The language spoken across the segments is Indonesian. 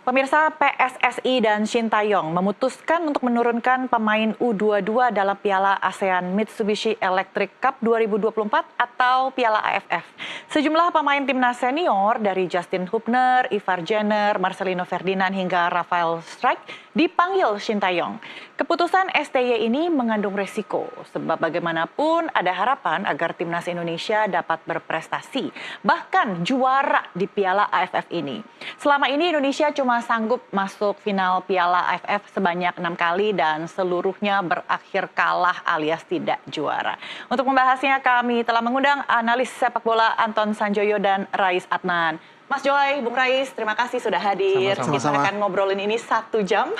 Pemirsa, PSSI dan Shin Tae-yong memutuskan untuk menurunkan pemain U22 dalam Piala ASEAN Mitsubishi Electric Cup 2024 atau Piala AFF. Sejumlah pemain timnas senior dari Justin Hubner, Ivar Jenner, Marcelino Ferdinand hingga Rafael Strijk dipanggil Shin Tae-yong. Keputusan STY ini mengandung resiko, sebab bagaimanapun ada harapan agar timnas Indonesia dapat berprestasi, bahkan juara di Piala AFF ini. Selama ini Indonesia cuma sanggup masuk final Piala AFF sebanyak 6 kali dan seluruhnya berakhir kalah alias tidak juara. Untuk membahasnya kami telah mengundang analis sepak bola Anton Sanjoyo dan Rais Adnan. Mas Joy, Bung Rais, terima kasih sudah hadir. Kita akan ngobrolin ini 1 jam.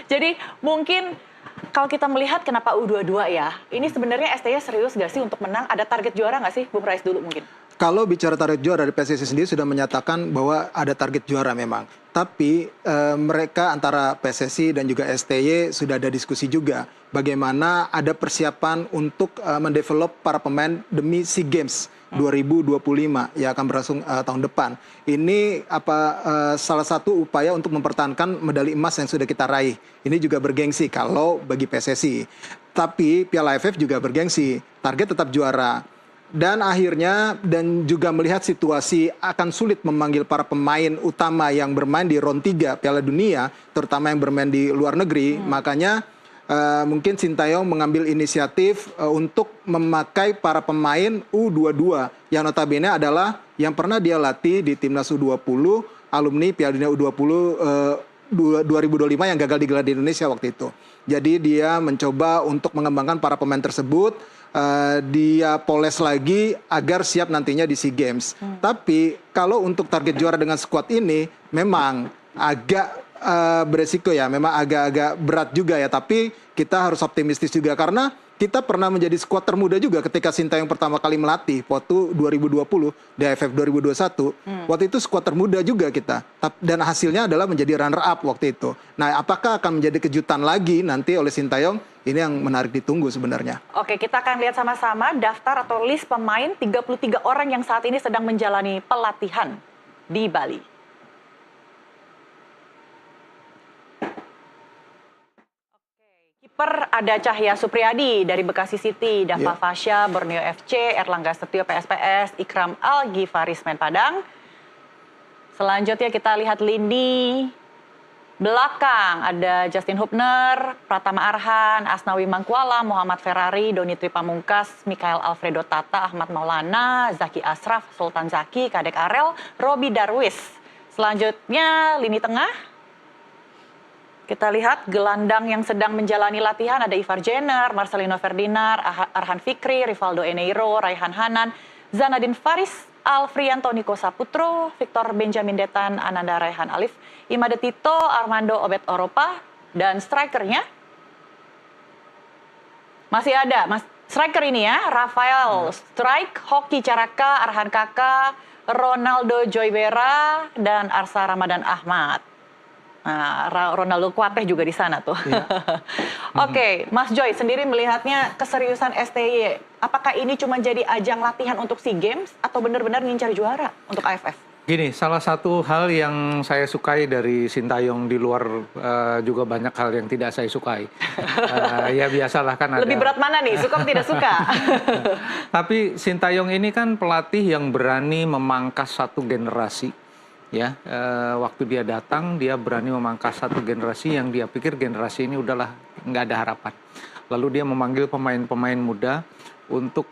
Jadi mungkin kalau kita melihat kenapa U22 ya, ini sebenarnya STY serius gak sih untuk menang? Ada target juara gak sih, Bung Rais dulu mungkin? Kalau bicara target juara, dari PSSI sendiri sudah menyatakan bahwa ada target juara memang. Tapi mereka antara PSSI dan juga STY sudah ada diskusi juga bagaimana ada persiapan untuk mendevelop para pemain demi SEA Games 2025 yang akan berlangsung tahun depan. Ini salah satu upaya untuk mempertahankan medali emas yang sudah kita raih. Ini juga bergengsi kalau bagi PSSI. Tapi Piala AFF juga bergengsi, target tetap juara. Dan akhirnya dan juga melihat situasi akan sulit memanggil para pemain utama yang bermain di round 3 Piala Dunia, terutama yang bermain di luar negeri. Makanya mungkin Shin Tae-yong mengambil inisiatif untuk memakai para pemain U22 yang notabene adalah yang pernah dia latih di timnas U20, alumni Piala Dunia U20 2025 yang gagal digelar di Indonesia waktu itu. Jadi dia mencoba untuk mengembangkan para pemain tersebut, dia poles lagi agar siap nantinya di SEA Games. Tapi kalau untuk target juara dengan skuad ini memang agak beresiko ya, memang agak-agak berat juga ya. Tapi kita harus optimistis juga karena kita pernah menjadi skuad termuda juga ketika Shin Tae-yong pertama kali melatih waktu 2020 di AFF 2021. Waktu itu skuad termuda juga kita. Dan hasilnya adalah menjadi runner up waktu itu. Nah, apakah akan menjadi kejutan lagi nanti oleh Shin Tae-yong? Ini yang menarik ditunggu sebenarnya. Oke, kita akan lihat sama-sama daftar atau list pemain 33 orang yang saat ini sedang menjalani pelatihan di Bali. Kiper ada Cahya Supriyadi dari Bekasi City, Dava Fasya, Borneo FC, Erlangga Setio PSPS, Ikram Al-Ghifaris Semen Padang. Selanjutnya kita lihat lini belakang ada Justin Hubner, Pratama Arhan, Asnawi Mangkuala, Muhammad Ferrari, Doni Tripamungkas, Mikael Alfredo Tata, Ahmad Maulana, Zaki Asraf, Sultan Zaki, Kadek Arel, Robi Darwis. Selanjutnya lini tengah. Kita lihat gelandang yang sedang menjalani latihan ada Ivar Jenner, Marcelino Ferdinand, Arhan Fikri, Rivaldo Eneiro, Raihan Hanan, Zanadin Faris, Alfrianto Niko Saputro, Victor Benjamin Detan, Ananda Raihan Alif, Imade Tito, Armando Obed Oropa, dan strikernya masih ada, striker ini ya, Rafael Strijk, Hoki Caraka, Arhan Kaka, Ronaldo Joybera, dan Arsa Ramadan Ahmad. Nah, Ronaldo Kuateh juga di sana tuh. Oke, Mas Joy sendiri melihatnya keseriusan STY, apakah ini cuma jadi ajang latihan untuk SEA Games atau benar-benar ngincar juara untuk AFF? Gini, salah satu hal yang saya sukai dari Shin Tae-yong di luar juga banyak hal yang tidak saya sukai. Ya biasalah kan ada. Lebih berat mana nih, suka atau tidak suka? Tapi Shin Tae-yong ini kan pelatih yang berani memangkas satu generasi. Ya, waktu dia datang dia berani memangkas satu generasi yang dia pikir generasi ini udahlah nggak ada harapan. Lalu dia memanggil pemain-pemain muda untuk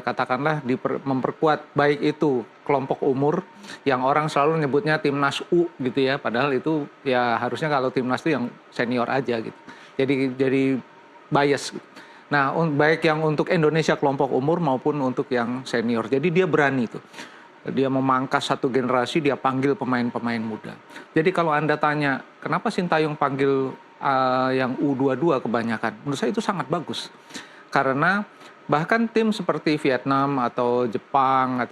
katakanlah memperkuat baik itu kelompok umur yang orang selalu nyebutnya timnas U gitu ya, padahal itu ya harusnya kalau timnas itu yang senior aja gitu. Jadi bias. Nah, baik yang untuk Indonesia kelompok umur maupun untuk yang senior. Jadi dia berani tuh. Dia memangkas satu generasi, dia panggil pemain-pemain muda. Jadi kalau Anda tanya, kenapa Shin Tae-yong panggil yang U22 kebanyakan? Menurut saya itu sangat bagus. Karena bahkan tim seperti Vietnam atau Jepang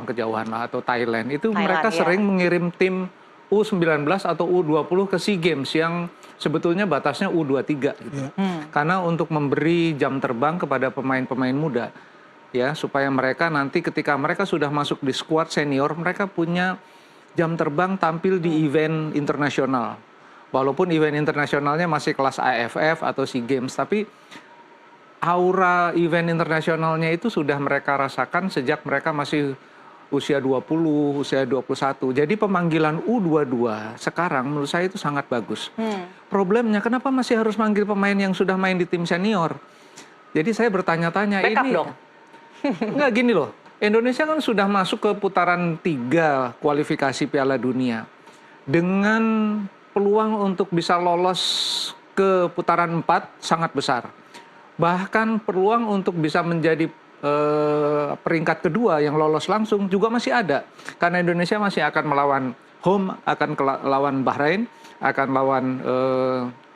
kejauhan lah, atau Thailand, itu mereka sering mengirim tim U19 atau U20 ke SEA Games yang sebetulnya batasnya U23 gitu. Karena untuk memberi jam terbang kepada pemain-pemain muda. Ya, supaya mereka nanti ketika mereka sudah masuk di skuad senior, mereka punya jam terbang tampil di event internasional. Walaupun event internasionalnya masih kelas AFF atau SEA Games, tapi aura event internasionalnya itu sudah mereka rasakan sejak mereka masih usia 20, usia 21. Jadi pemanggilan U22 sekarang menurut saya itu sangat bagus. Problemnya kenapa masih harus manggil pemain yang sudah main di tim senior? Jadi saya bertanya-tanya Backup ini dong. Enggak, gini loh. Indonesia kan sudah masuk ke putaran 3 kualifikasi Piala Dunia. Dengan peluang untuk bisa lolos ke putaran 4 sangat besar. Bahkan peluang untuk bisa menjadi peringkat kedua yang lolos langsung juga masih ada. Karena Indonesia masih akan melawan home, akan lawan Bahrain, akan lawan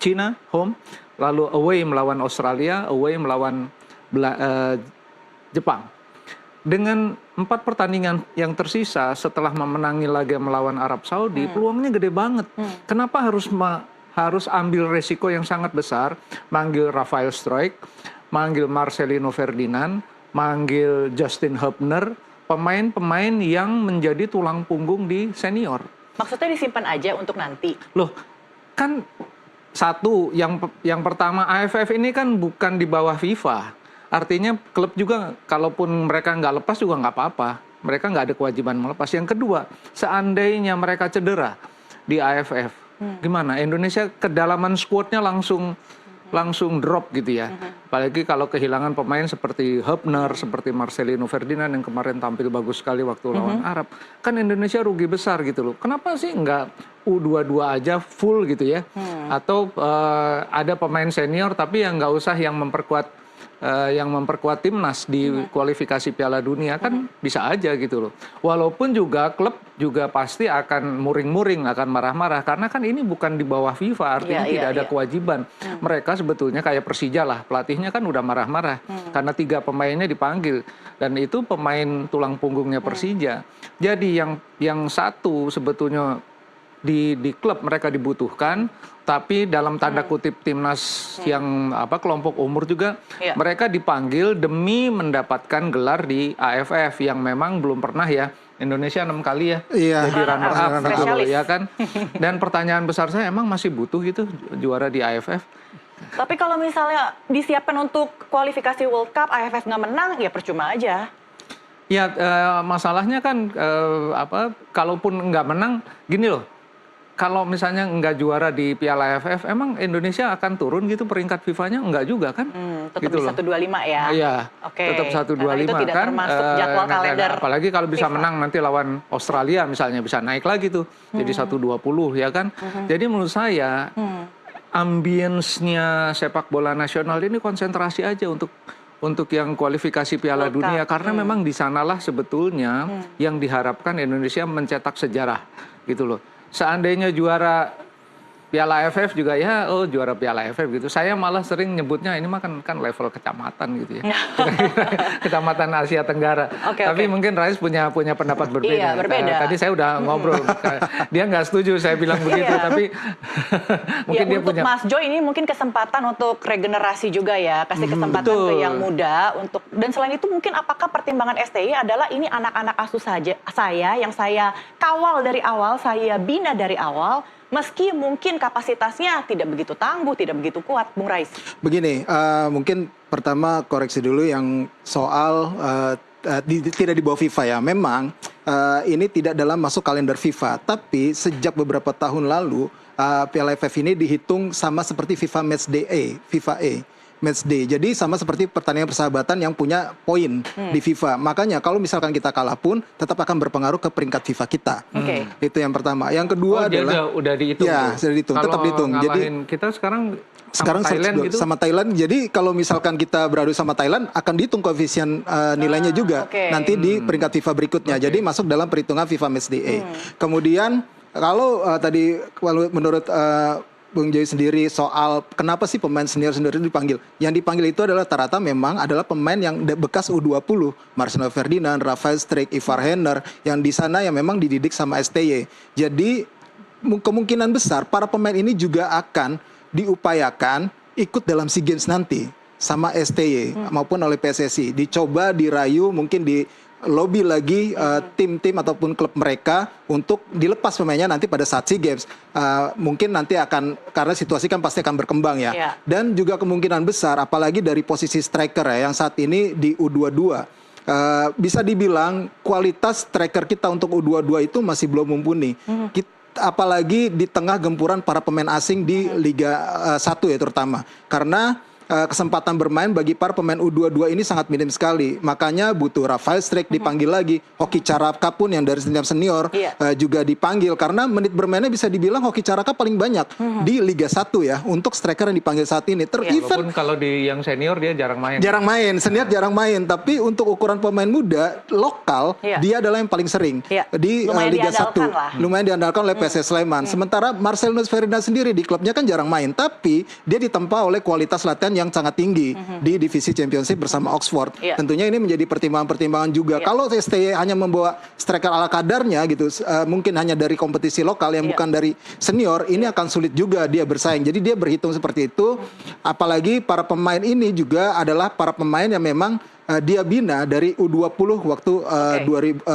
Cina home, lalu away melawan Australia, away melawan Jepang. Dengan 4 pertandingan yang tersisa setelah memenangi laga melawan Arab Saudi, peluangnya gede banget. Kenapa harus ambil resiko yang sangat besar, manggil Rafael Struijk, manggil Marcelino Ferdinand, manggil Justin Hubner, pemain-pemain yang menjadi tulang punggung di senior. Maksudnya disimpan aja untuk nanti. Loh, kan satu, yang pertama AFF ini kan bukan di bawah FIFA. Artinya klub juga kalaupun mereka nggak lepas juga nggak apa-apa. Mereka nggak ada kewajiban melepas. Yang kedua, seandainya mereka cedera di AFF, gimana? Indonesia kedalaman squadnya langsung drop gitu ya. Apalagi kalau kehilangan pemain seperti Hubner, seperti Marcelino Ferdinand yang kemarin tampil bagus sekali waktu lawan Arab. Kan Indonesia rugi besar gitu loh. Kenapa sih nggak U22 aja full gitu ya? Atau ada pemain senior tapi yang nggak usah yang memperkuat timnas di kualifikasi Piala Dunia, kan bisa aja gitu loh. Walaupun juga klub juga pasti akan muring-muring, akan marah-marah karena kan ini bukan di bawah FIFA, artinya tidak ada kewajiban. Mereka sebetulnya kayak Persija lah, pelatihnya kan udah marah-marah karena 3 pemainnya dipanggil dan itu pemain tulang punggungnya Persija. Jadi yang satu sebetulnya di klub mereka dibutuhkan, tapi dalam tanda kutip timnas yang kelompok umur juga mereka dipanggil demi mendapatkan gelar di AFF yang memang belum pernah ya. Indonesia 6 kali ya jadi runner up gitu loh, ya kan. Dan pertanyaan besar saya, emang masih butuh gitu juara di AFF? Tapi kalau misalnya disiapkan untuk kualifikasi World Cup, AFF nggak menang, ya percuma aja. Ya masalahnya kan kalaupun nggak menang, gini loh. Kalau misalnya nggak juara di Piala AFF, emang Indonesia akan turun gitu peringkat FIFA-nya? Enggak juga kan? Tetap gitu di 125 ya? Iya, Oke. tetap 125 karena itu tidak kan. termasuk jadwal kalender Apalagi kalau bisa FIFA. menang nanti lawan Australia misalnya, bisa naik lagi tuh jadi 120 ya kan. Jadi menurut saya ambience-nya sepak bola nasional ini konsentrasi aja untuk yang kualifikasi Piala World Dunia. Cup. Karena memang di sanalah sebetulnya yang diharapkan Indonesia mencetak sejarah gitu loh. Seandainya juara Piala AFF juga ya, juara Piala AFF gitu. Saya malah sering nyebutnya ini mah kan level kecamatan gitu ya. Kecamatan Asia Tenggara. Tapi mungkin Rais punya pendapat berbeda. Iya, berbeda. Tadi saya udah ngobrol. Dia nggak setuju saya bilang begitu, tapi mungkin dia untuk punya. Mas Joy ini mungkin kesempatan untuk regenerasi juga ya, kasih kesempatan ke yang muda untuk, dan selain itu mungkin apakah pertimbangan STY adalah ini anak-anak asuh saya yang saya kawal dari awal, saya bina dari awal. Meski mungkin kapasitasnya tidak begitu tangguh, tidak begitu kuat, Bung Rais. Begini, mungkin pertama koreksi dulu yang soal tidak di bawah FIFA ya. Memang ini tidak dalam masuk kalender FIFA, tapi sejak beberapa tahun lalu Piala AFF ini dihitung sama seperti FIFA Matchday Match Day. Jadi sama seperti pertandingan persahabatan yang punya poin di FIFA. Makanya kalau misalkan kita kalah pun tetap akan berpengaruh ke peringkat FIFA kita. Itu yang pertama. Yang kedua adalah udah dihitung. Ya, sudah dihitung, tetap dihitung. Jadi kita sekarang Thailand gitu. Sama Thailand. Jadi kalau misalkan kita beradu sama Thailand akan dihitung koefisien nilainya juga nanti di peringkat FIFA berikutnya. Jadi masuk dalam perhitungan FIFA Matchday. Kemudian kalau tadi menurut Bung Joy sendiri soal kenapa sih pemain senior itu dipanggil? Yang dipanggil itu adalah rata-rata memang adalah pemain yang bekas U20, Marcelino Ferdinand, Rafael Struijk, Ivar Henner, yang di sana yang memang dididik sama STY. Jadi kemungkinan besar para pemain ini juga akan diupayakan ikut dalam SEA Games nanti sama STY maupun oleh PSSI. Dicoba dirayu mungkin lobby lagi tim-tim ataupun klub mereka untuk dilepas pemainnya nanti pada saat SEA Games. Mungkin nanti akan, karena situasi kan pasti akan berkembang ya. Iya. Dan juga kemungkinan besar, apalagi dari posisi striker ya, yang saat ini di U22. Bisa dibilang kualitas striker kita untuk U22 itu masih belum mumpuni. Apalagi di tengah gempuran para pemain asing di Liga 1 ya terutama. Karena kesempatan bermain bagi para pemain U22 ini sangat minim sekali. Makanya butuh Rafael Struijk dipanggil lagi. Hoki Caraka pun yang dari tim senior juga dipanggil. Karena menit bermainnya bisa dibilang Hoki Caraka paling banyak di Liga 1 ya. Untuk striker yang dipanggil saat ini. Walaupun kalau di yang senior dia jarang main. Jarang main, senior jarang main. Tapi untuk ukuran pemain muda, lokal, dia adalah yang paling sering di Liga 1. Lumayan diandalkan oleh PSS Sleman. Sementara Marcel Nus Ferdinand sendiri di klubnya kan jarang main. Tapi dia ditempa oleh kualitas latihan yang sangat tinggi di divisi Championship bersama Oxford. Tentunya ini menjadi pertimbangan-pertimbangan juga. Kalau STY hanya membawa striker ala kadarnya gitu, mungkin hanya dari kompetisi lokal yang bukan dari senior, ini akan sulit juga dia bersaing. Jadi dia berhitung seperti itu. Apalagi para pemain ini juga adalah para pemain yang memang dia bina dari U20 waktu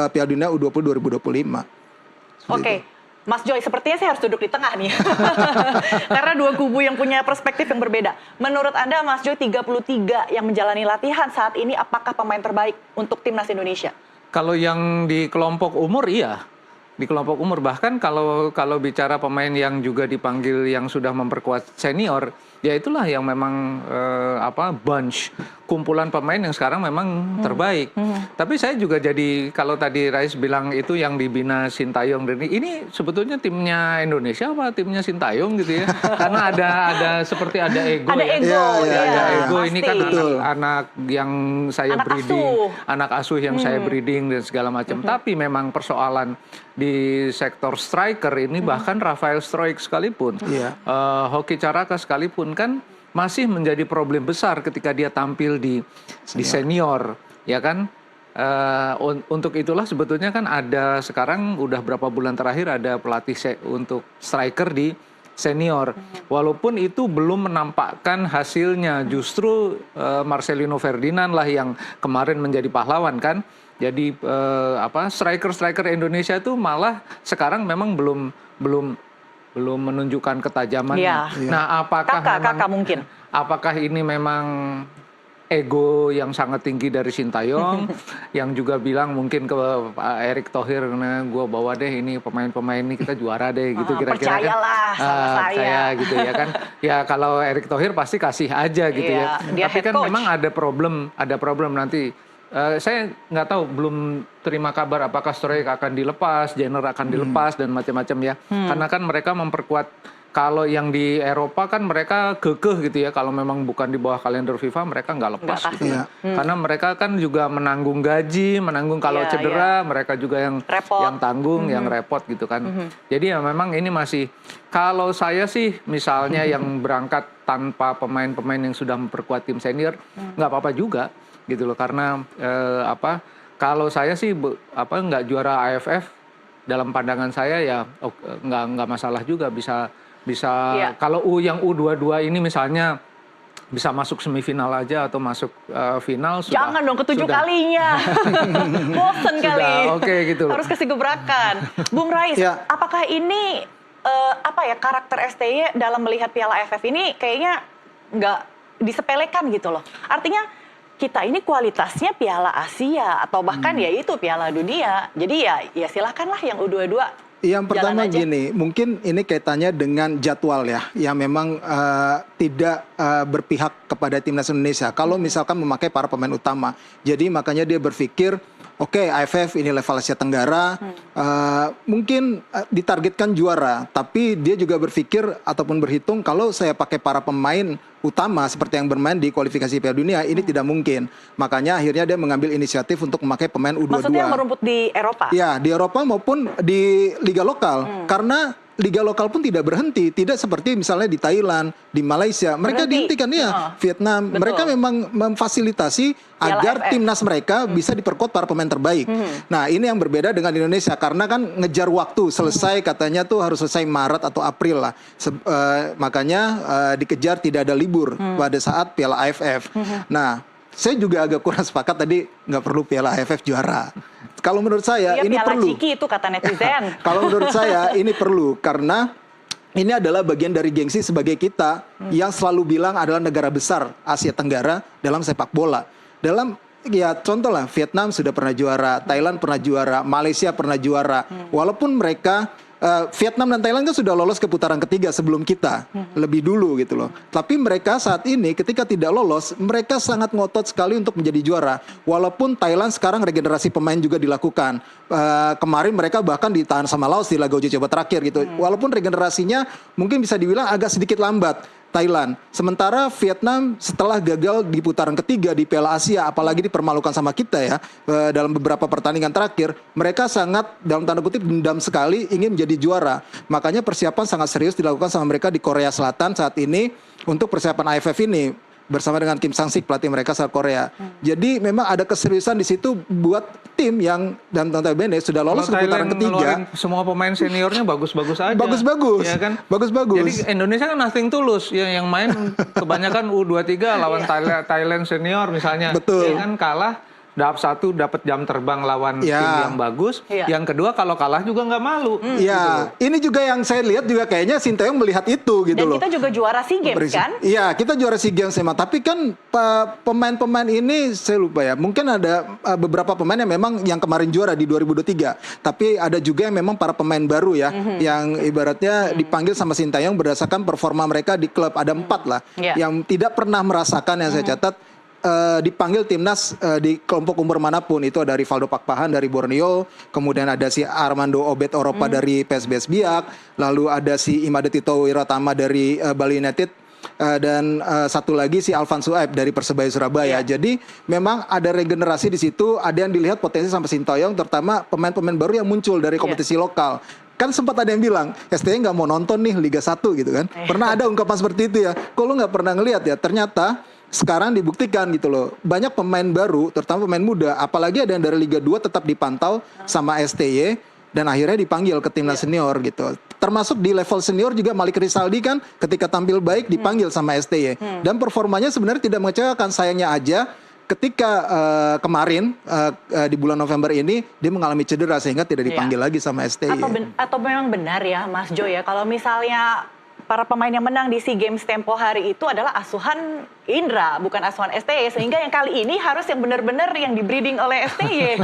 Piala Dunia U20 2025. Oke. Mas Joy, sepertinya saya harus duduk di tengah nih. Karena dua kubu yang punya perspektif yang berbeda. Menurut Anda, Mas Joy, 33 yang menjalani latihan saat ini, apakah pemain terbaik untuk timnas Indonesia? Kalau yang di kelompok umur, iya. Di kelompok umur, bahkan kalau bicara pemain yang juga dipanggil yang sudah memperkuat senior, ya itulah yang memang bunch, kumpulan pemain yang sekarang memang terbaik. Tapi saya juga jadi, kalau tadi Rais bilang itu yang dibina Sintayong, ini sebetulnya timnya Indonesia apa timnya Sintayong gitu ya? Karena ada seperti ada ego. Ada ya. ego, Ada ego. pasti. Ini kan anak yang saya Anak breeding, asuh. anak asuh yang saya breeding dan segala macam. Tapi memang persoalan di sektor striker ini bahkan Rafael Struijk sekalipun, Hoki Caraka sekalipun kan masih menjadi problem besar ketika dia tampil di senior, ya kan? Untuk itulah sebetulnya kan ada sekarang udah berapa bulan terakhir ada pelatih untuk striker di senior. Walaupun itu belum menampakkan hasilnya, justru Marcelino Ferdinand lah yang kemarin menjadi pahlawan kan. Jadi striker Indonesia itu malah sekarang memang belum menunjukkan ketajamannya. Nah, kakak mungkin. Apakah ini memang ego yang sangat tinggi dari Sintayong yang juga bilang mungkin ke Pak Erick Thohir, nah, gue bawa deh ini pemain-pemain ini kita juara deh gitu kira-kira percayalah kan sama saya gitu ya kan. Ya kalau Erick Thohir pasti kasih aja gitu ya. Tapi kan memang ada problem nanti. Saya nggak tahu, belum terima kabar apakah Struijk akan dilepas, Jenner akan dilepas dan macam-macam ya. Karena kan mereka memperkuat. Kalau yang di Eropa kan mereka kekeh gitu ya, kalau memang bukan di bawah kalender FIFA mereka nggak lepas gitu ya. Karena mereka kan juga menanggung gaji, menanggung kalau cedera, mereka juga yang tanggung, yang repot gitu kan. Jadi ya memang ini masih, kalau saya sih misalnya yang berangkat tanpa pemain-pemain yang sudah memperkuat tim senior, nggak apa-apa juga gitu loh. Karena kalau saya sih nggak juara AFF, dalam pandangan saya ya nggak masalah juga, bisa kalau yang U22 ini misalnya bisa masuk semifinal aja atau masuk final. Jangan dong ketujuh kalinya. Bosen kali. Oke, gitu loh. Harus kasih gebrakan. Bung Rais, apakah ini karakter STY dalam melihat Piala AFF ini kayaknya nggak disepelekan gitu loh. Artinya kita ini kualitasnya Piala Asia atau bahkan ya itu Piala Dunia. Jadi ya silakanlah yang U22. Yang pertama gini, mungkin ini kaitannya dengan jadwal ya, yang memang tidak berpihak kepada timnas Indonesia. Kalau misalkan memakai para pemain utama, jadi makanya dia berpikir, oke, AFF ini level Asia Tenggara, mungkin ditargetkan juara, tapi dia juga berpikir ataupun berhitung kalau saya pakai para pemain utama seperti yang bermain di kualifikasi Piala Dunia ini tidak mungkin. Makanya akhirnya dia mengambil inisiatif untuk memakai pemain U22. Maksudnya merumput di Eropa? Ya, di Eropa maupun di liga lokal. Karena liga lokal pun tidak berhenti, tidak seperti misalnya di Thailand, di Malaysia, mereka dihentikan Vietnam. Betul. Mereka memang memfasilitasi agar timnas mereka bisa diperkuat para pemain terbaik. Nah, ini yang berbeda dengan Indonesia karena kan ngejar waktu, selesai katanya tuh harus selesai Maret atau April lah. Makanya dikejar tidak ada libur pada saat Piala AFF. Nah, saya juga agak kurang sepakat tadi nggak perlu Piala AFF juara. Kalau menurut saya ini Piala perlu. Ciki itu kata netizen. Kalau menurut saya ini perlu karena ini adalah bagian dari gengsi sebagai kita yang selalu bilang adalah negara besar Asia Tenggara dalam sepak bola. Dalam ya contoh lah Vietnam sudah pernah juara, Thailand pernah juara, Malaysia pernah juara. Walaupun mereka Vietnam dan Thailand kan sudah lolos ke putaran ketiga sebelum kita, lebih dulu gitu loh. Tapi mereka saat ini ketika tidak lolos, mereka sangat ngotot sekali untuk menjadi juara. Walaupun Thailand sekarang regenerasi pemain juga dilakukan. Kemarin mereka bahkan ditahan sama Laos di laga uji coba terakhir gitu. Walaupun regenerasinya mungkin bisa dibilang agak sedikit lambat. Thailand. Sementara Vietnam setelah gagal di putaran ketiga di Piala Asia, apalagi dipermalukan sama kita ya, dalam beberapa pertandingan terakhir, mereka sangat dalam tanda kutip dendam sekali ingin menjadi juara. Makanya persiapan sangat serius dilakukan sama mereka di Korea Selatan saat ini untuk persiapan AFF ini bersama dengan Kim Sang-sik pelatih mereka asal Korea. Jadi memang ada keseriusan di situ buat tim yang dan notabene sudah lolos ke putaran ketiga. Semua pemain seniornya bagus-bagus aja. Bagus-bagus. Ya kan? Bagus-bagus. Jadi Indonesia kan nothing tulus. Yang main kebanyakan U23 lawan Thailand senior misalnya. Betul. Ya kan kalah. Satu dapat jam terbang lawan tim yang bagus. Yang kedua kalau kalah juga nggak malu. Iya, gitu. ini juga yang saya lihat juga kayaknya Sintayong melihat itu gitu loh. Dan kita juga juara SEA Games kan? Iya, kita juara SEA Games memang. Tapi kan pemain-pemain ini saya lupa ya. Mungkin ada beberapa pemain yang memang yang kemarin juara di 2023. Tapi ada juga yang memang para pemain baru ya, yang ibaratnya dipanggil sama Sintayong berdasarkan performa mereka di klub. Ada 4 lah, yang tidak pernah merasakan yang saya catat. Dipanggil timnas di kelompok umur manapun. Itu ada Rivaldo Pakpahan dari Borneo, kemudian ada si Armando Obed Oropa dari PSBS Biak, lalu ada si Imade Tito Wiratama dari Bali United, dan satu lagi si Alvan Suaib dari Persebaya Surabaya. Jadi memang ada regenerasi di situ, ada yang dilihat potensi sama Sintayong, terutama pemain-pemain baru yang muncul dari kompetisi lokal. Kan sempat ada yang bilang, STY nggak mau nonton nih Liga 1 gitu kan. Pernah ada ungkapan seperti itu ya. Kok lu nggak pernah ngelihat ya? Ternyata sekarang dibuktikan gitu loh. Banyak pemain baru, terutama pemain muda, apalagi ada yang dari Liga 2 tetap dipantau sama STY dan akhirnya dipanggil ke timnas senior gitu. Termasuk di level senior juga Malik Rizaldi kan ketika tampil baik dipanggil sama STY. Dan performanya sebenarnya tidak mengecewakan, sayangnya aja ketika kemarin di bulan November ini dia mengalami cedera sehingga tidak dipanggil lagi sama STY. Atau memang benar ya Mas Jo ya, kalau misalnya para pemain yang menang di SEA Games tempo hari itu adalah asuhan Indra, bukan asuhan STY. Sehingga yang kali ini harus yang benar-benar yang di-breeding oleh STY.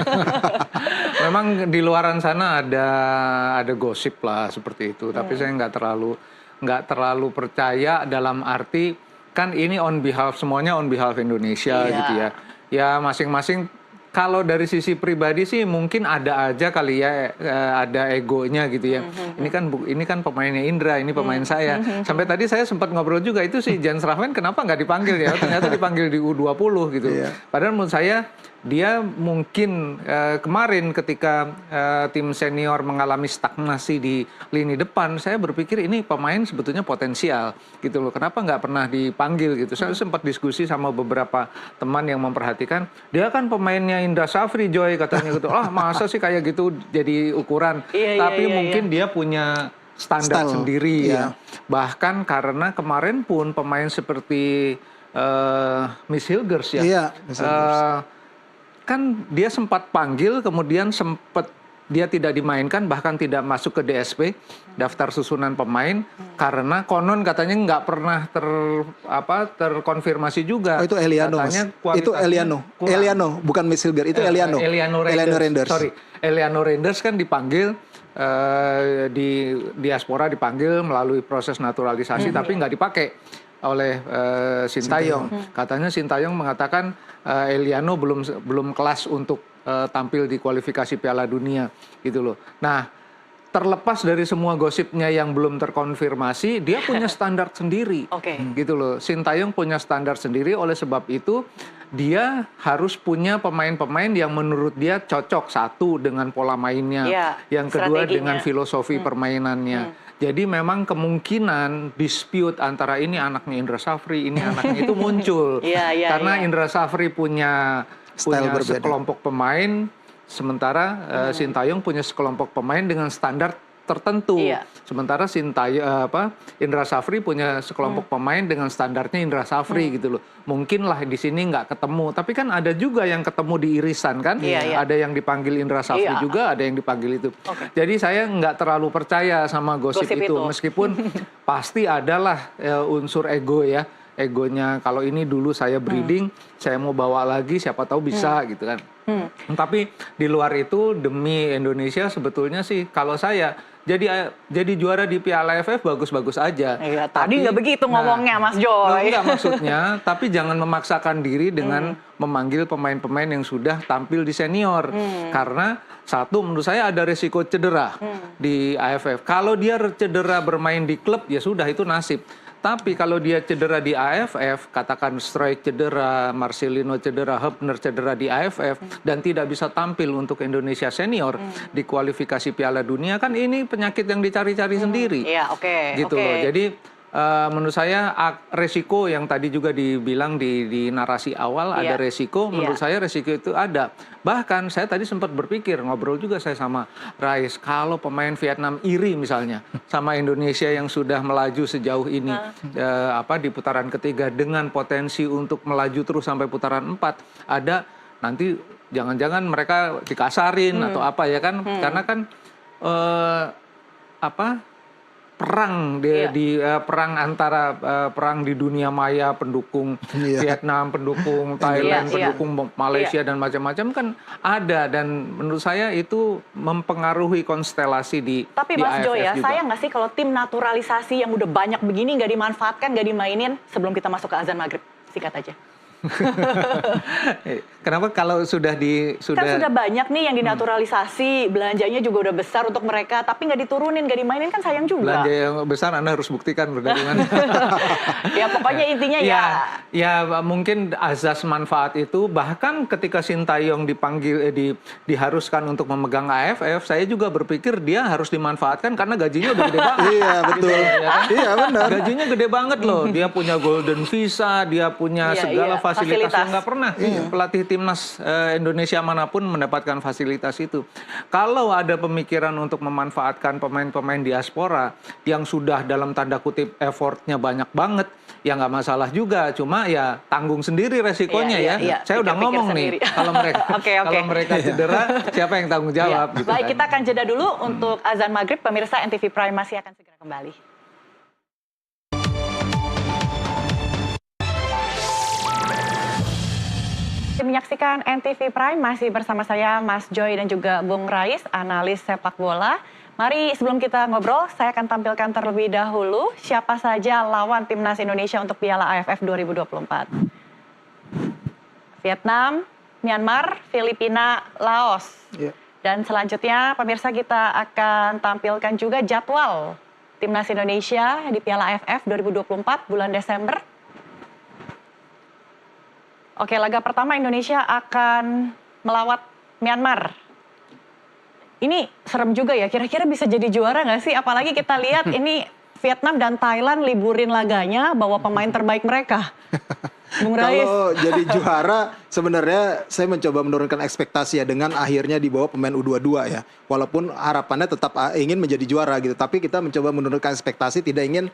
Memang di luaran sana ada gosip lah seperti itu. Tapi saya nggak terlalu percaya dalam arti kan ini semuanya on behalf Indonesia gitu ya. Ya masing-masing. Kalau dari sisi pribadi sih mungkin ada aja kali ya ada egonya gitu ya. Ini kan pemainnya Indra, ini pemain saya. Sampai tadi saya sempat ngobrol juga itu si Jan Srafven kenapa nggak dipanggil ya? Ternyata dipanggil di U20 gitu. Padahal menurut saya dia mungkin kemarin ketika tim senior mengalami stagnasi di lini depan, saya berpikir ini pemain sebetulnya potensial gitu loh. Kenapa nggak pernah dipanggil gitu? Saya sempat diskusi sama beberapa teman yang memperhatikan, dia kan pemainnya Indra Safri Joy katanya gitu. Masa sih kayak gitu jadi ukuran? Tapi mungkin dia punya standar sendiri ya. Bahkan karena kemarin pun pemain seperti Miss Hilgers ya. Kan dia sempat panggil, kemudian sempat dia tidak dimainkan, bahkan tidak masuk ke DSP, daftar susunan pemain, karena konon katanya nggak pernah terkonfirmasi juga. Oh, itu Eliano, itu Eliano, bukan Miss Hilger, itu Eliano. Eliano Renders. Sorry, Eliano Renders kan dipanggil di diaspora, dipanggil melalui proses naturalisasi, tapi nggak dipakai oleh Sintayong. Katanya Sintayong mengatakan Eliano belum kelas untuk tampil di kualifikasi Piala Dunia gitu loh. Nah, terlepas dari semua gosipnya yang belum terkonfirmasi, dia punya standar sendiri. Gitu loh. Sintayong punya standar sendiri, oleh sebab itu dia harus punya pemain-pemain yang menurut dia cocok, satu dengan pola mainnya, yang kedua dengan filosofi permainannya. Jadi memang kemungkinan dispute antara ini anaknya Indra Safri, ini anaknya itu muncul. Karena Indra Safri punya sekelompok pemain, sementara Sintayong punya sekelompok pemain dengan standar tertentu. Iya. Sementara Indra Safri punya sekelompok pemain dengan standarnya Indra Safri gitu loh. Mungkin lah di sini nggak ketemu, tapi kan ada juga yang ketemu di irisan kan. Iya, iya. Ada yang dipanggil Indra Safri Iya. juga, ada yang dipanggil itu. Oke. Jadi saya nggak terlalu percaya sama gosip Gosip itu, itu. meskipun pasti adalah unsur ego ya. Egonya kalau ini dulu saya breeding, saya mau bawa lagi, siapa tahu bisa gitu kan. Tapi di luar itu demi Indonesia sebetulnya sih kalau saya jadi juara di Piala AFF bagus-bagus aja. Iya, tadi nggak begitu ngomongnya, Mas Joy. Enggak maksudnya, tapi jangan memaksakan diri dengan memanggil pemain-pemain yang sudah tampil di senior. Karena satu, menurut saya ada risiko cedera di AFF. Kalau dia cedera bermain di klub, ya sudah itu nasib. Tapi kalau dia cedera di AFF, katakan Struijk cedera, Marcelino cedera, Hübner cedera di AFF, dan tidak bisa tampil untuk Indonesia senior di kualifikasi Piala Dunia, kan ini penyakit yang dicari-cari sendiri. Iya, oke. Gitu loh. Jadi menurut saya resiko yang tadi juga dibilang di narasi awal ada resiko, menurut saya resiko itu ada. Bahkan saya tadi sempat berpikir, ngobrol juga saya sama Rais, kalau pemain Vietnam iri misalnya sama Indonesia yang sudah melaju sejauh ini di putaran ketiga dengan potensi untuk melaju terus sampai putaran 4, ada nanti jangan-jangan mereka dikasarin atau apa ya kan, karena kan perang perang antara perang di dunia maya, pendukung Vietnam, pendukung Thailand, pendukung Malaysia dan macam-macam kan ada, dan menurut saya itu mempengaruhi konstelasi di Tapi di Mas AFF Joy ya, juga. sayang nggak sih kalau tim naturalisasi yang udah banyak begini nggak dimanfaatkan, nggak dimainin sebelum kita masuk ke azan maghrib? Sikat aja. Kenapa kalau sudah Kan sudah banyak nih yang dinaturalisasi, belanjanya juga udah besar untuk mereka, tapi nggak diturunin, nggak dimainin, kan sayang juga. belanja yang besar Anda harus buktikan dari mana. Ya pokoknya intinya Ya mungkin azas manfaat itu, bahkan ketika Sintayong diharuskan untuk memegang AFF, saya juga berpikir dia harus dimanfaatkan karena gajinya udah gede banget. Iya betul. Iya benar. Gajinya gede banget loh. Dia punya golden visa, dia punya segala fasilitas yang nggak pernah pelatih timnas Indonesia manapun mendapatkan fasilitas itu. Kalau ada pemikiran untuk memanfaatkan pemain-pemain diaspora yang sudah dalam tanda kutip effortnya banyak banget, ya nggak masalah juga. Cuma ya tanggung sendiri resikonya Saya udah ngomong nih, kalau mereka cedera, siapa yang tanggung jawab? Gitu Baik, kan. kita akan jeda dulu untuk azan maghrib. Pemirsa NTV Prime masih akan segera kembali. Menyaksikan NTV Prime, masih bersama saya Mas Joy dan juga Bung Rais, analis sepak bola. Mari sebelum kita ngobrol, saya akan tampilkan terlebih dahulu siapa saja lawan timnas Indonesia untuk Piala AFF 2024. Vietnam, Myanmar, Filipina, Laos. Dan selanjutnya pemirsa kita akan tampilkan juga jadwal timnas Indonesia di Piala AFF 2024 bulan Desember. Oke, laga pertama Indonesia akan melawat Myanmar. Ini serem juga ya, kira-kira bisa jadi juara nggak sih? Apalagi kita lihat ini Vietnam dan Thailand liburin laganya, bawa pemain terbaik mereka. Bung Rais. Kalau jadi juara, sebenarnya saya mencoba menurunkan ekspektasi ya dengan akhirnya dibawa pemain U22 ya. Walaupun harapannya tetap ingin menjadi juara gitu, tapi kita mencoba menurunkan ekspektasi, tidak ingin